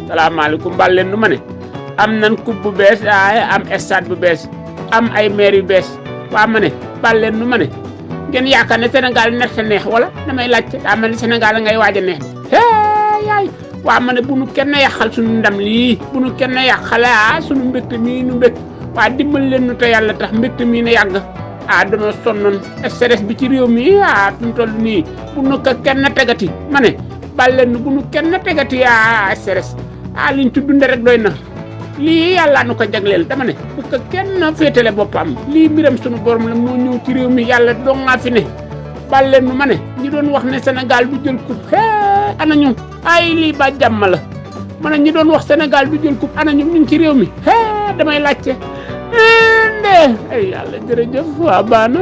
salaamaaleykum bal leen nu ma ne am nan coupe bu bees am stade bu bees am ay maire yu bees waa ma ne bal leen nu ma ne ngeen yaakaar ne Sénégal nekk neex wala damay laajte daa mel ni Sénégal ngay waaj a neex yaay waa ma ne bu nu kenn yàqal suñu ndam lii bu nu kenn yàqale suñu mbégte mii nu mbég waa dimbal leen nu te yàlla tax mbégte mii na yàgg danoo sonnoon stress bi ci réew mi fi mu toll nii bu nu ko kenn tegati ma ne bal leen nu bu nu kenn tegati stress liñ ci dunde rek doy na lii yàlla nu ko jagleel dama ne bu ko kenn féetale boppam lii mbiram sunu borom la moo ñëw ci réew mi yàlla dong nga fi ne bal leen nu ma ne ñi doon wax ne Sénégal du jël coupe ana ñu lii ba jàmm la ma ne ñi doon wax Sénégal du jël coupe ana ñu ngi ci réew mi damay laajte ay yàlla jërëjëf waa baana